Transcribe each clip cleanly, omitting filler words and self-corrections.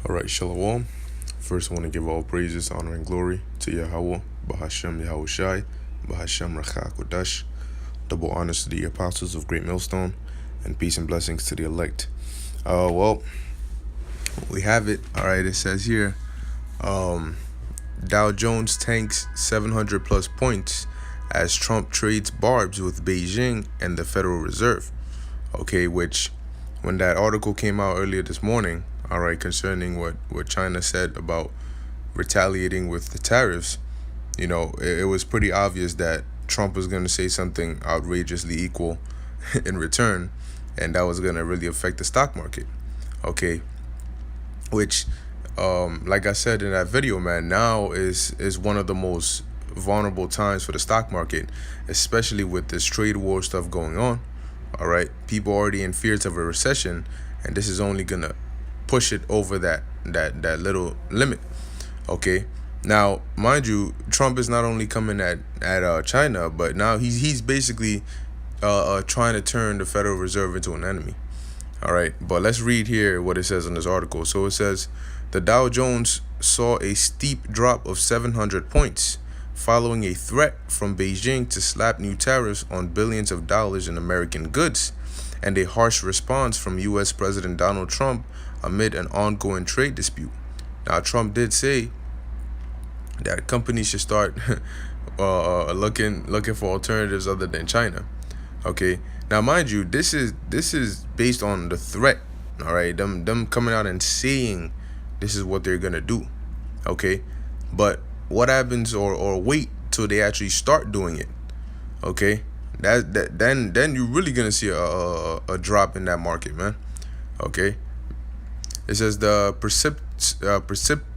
All right, Shalom. First, I want to give all praises, honor, and glory to Yahweh, Bahashem Yahweh Shai, Bahashem Rachak Kodash. Double honors to the apostles of Great Millstone, and peace and blessings to the elect. Well, we have it. All right, it says here, Dow Jones tanks 700 plus points as Trump trades barbs with Beijing and the Federal Reserve. Okay, which when that article came out earlier this morning, all right, concerning what China said about retaliating with the tariffs, it was pretty obvious that Trump was going to say something outrageously equal in return, and that was going to really affect the stock market. Okay, which, like I said in that video, man, now is one of the most vulnerable times for the stock market, especially with this trade war stuff going on. All right, people already in fears of a recession, and this is only gonna push it over that little limit. Okay, now mind you, Trump is not only coming at China, but now he's basically trying to turn the Federal Reserve into an enemy. All right, but let's read here what it says in this article. So it says the Dow Jones saw a steep drop of 700 points following a threat from Beijing to slap new tariffs on billions of dollars in American goods, and a harsh response from U.S. President Donald Trump amid an ongoing trade dispute. Now, Trump did say that companies should start looking for alternatives other than China. Okay, now mind you, this is based on the threat. All right, them coming out and saying this is what they're gonna do. Okay, but what happens, or wait till they actually start doing it? Okay, then you're really gonna see a drop in that market, man. Okay, it says the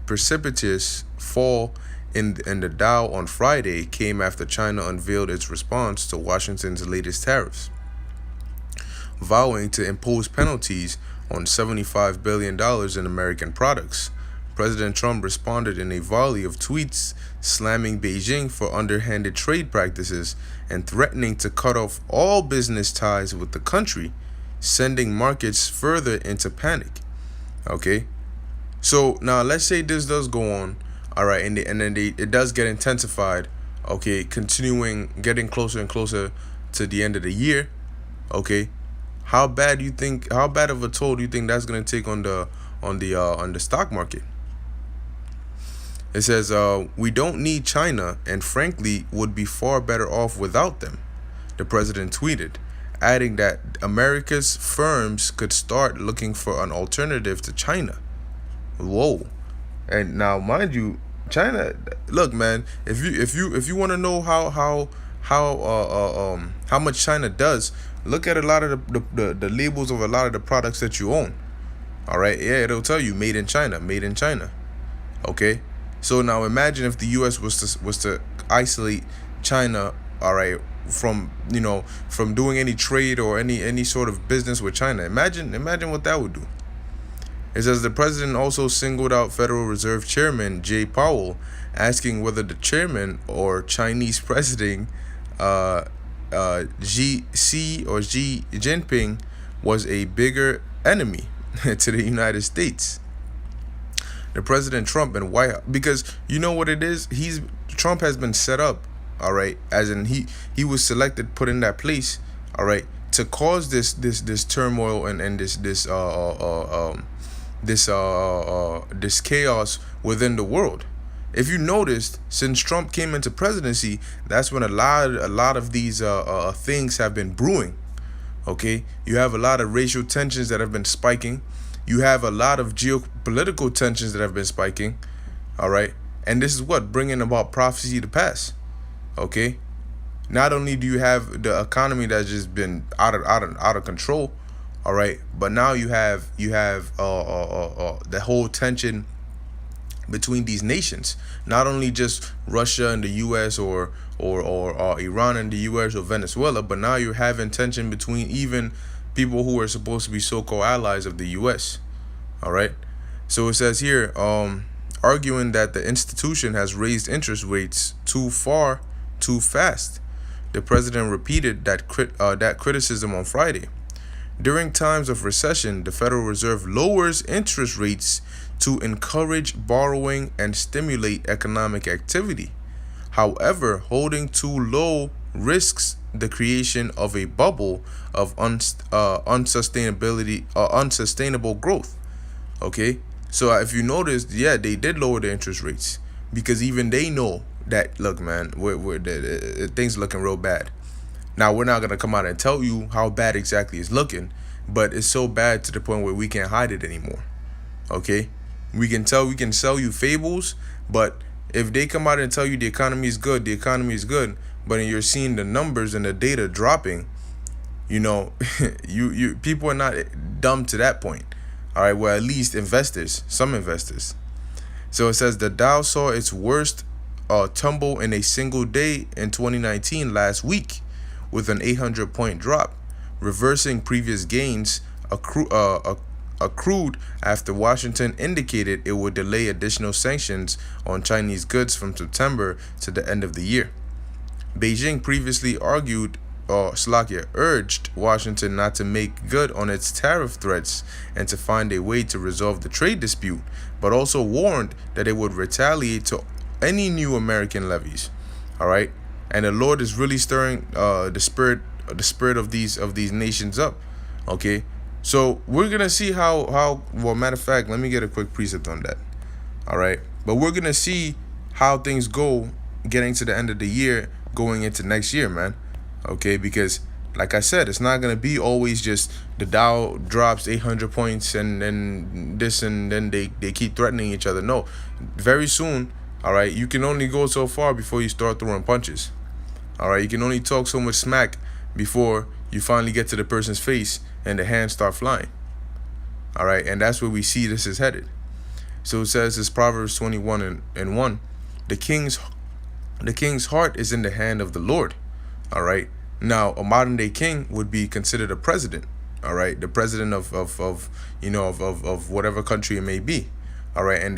precipitous fall in the Dow on Friday came after China unveiled its response to Washington's latest tariffs, vowing to impose penalties on $75 billion in American products. President Trump responded in a volley of tweets slamming Beijing for underhanded trade practices and threatening to cut off all business ties with the country, sending markets further into panic. Okay, so now let's say this does go on, all right, and then it does get intensified. Okay, getting closer and closer to the end of the year. Okay, how bad of a toll do you think that's gonna take on the stock market? It says, we don't need China, and frankly would be far better off without them, the president tweeted, adding that America's firms could start looking for an alternative to China. Whoa. And now mind you, China, look, man, if you want to know how much China does, look at a lot of the labels of a lot of the products that you own. All right, yeah, it'll tell you made in China. Okay, so now imagine if the U.S. was to isolate China, all right, from doing any trade or any sort of business with China. Imagine what that would do. It says the president also singled out Federal Reserve Chairman Jay Powell, asking whether the chairman or Chinese president Xi Jinping was a bigger enemy to the United States. The President Trump and White House, because you know what it is, Trump has been set up, all right, as in he was selected, put in that place, all right, to cause this turmoil and this chaos within the world. If you noticed, since Trump came into presidency, that's when a lot of these things have been brewing. Okay, you have a lot of racial tensions that have been spiking. You have a lot of geopolitical tensions that have been spiking. All right, and this is what bringing about prophecy to pass. Okay, not only do you have the economy that's just been out of control, all right, but now you have the whole tension between these nations, not only just Russia and the U.S. or Iran and the U.S. or Venezuela, but now you're having tension between even people who are supposed to be so-called allies of the U.S. All right, so it says here, arguing that the institution has raised interest rates too far, too fast. The president repeated that criticism on Friday. During times of recession, the Federal Reserve lowers interest rates to encourage borrowing and stimulate economic activity. However, holding too low risks the creation of a bubble of unsustainable growth. Okay, so if you notice, yeah, they did lower the interest rates because even they know that, look, man, things looking real bad. Now we're not gonna come out and tell you how bad exactly it's looking, but it's so bad to the point where we can't hide it anymore. Okay, we can sell you fables, but if they come out and tell you the economy is good, the economy is good, but you're seeing the numbers and the data dropping, you know, you people are not dumb to that point. All right, well, at least some investors. So it says the Dow saw its worst tumble in a single day in 2019 last week, with an 800-point drop, reversing previous gains accrued after Washington indicated it would delay additional sanctions on Chinese goods from September to the end of the year. Beijing previously urged Washington not to make good on its tariff threats and to find a way to resolve the trade dispute, but also warned that it would retaliate to any new American levies. All right, and the Lord is really stirring the spirit of these nations up. Okay, so we're gonna see how. Well, matter of fact, let me get a quick precept on that. All right, but we're gonna see how things go getting to the end of the year, going into next year, man. Okay, because like I said, it's not gonna be always just the Dow drops 800 points and then this and then they keep threatening each other. No, very soon. All right, you can only go so far before you start throwing punches. All right, you can only talk so much smack before you finally get to the person's face and the hands start flying. All right, and that's where we see this is headed. So it says, it's Proverbs 21:1. The king's heart is in the hand of the Lord. All right. Now, a modern day king would be considered a president. All right, the president of whatever country it may be. All right, and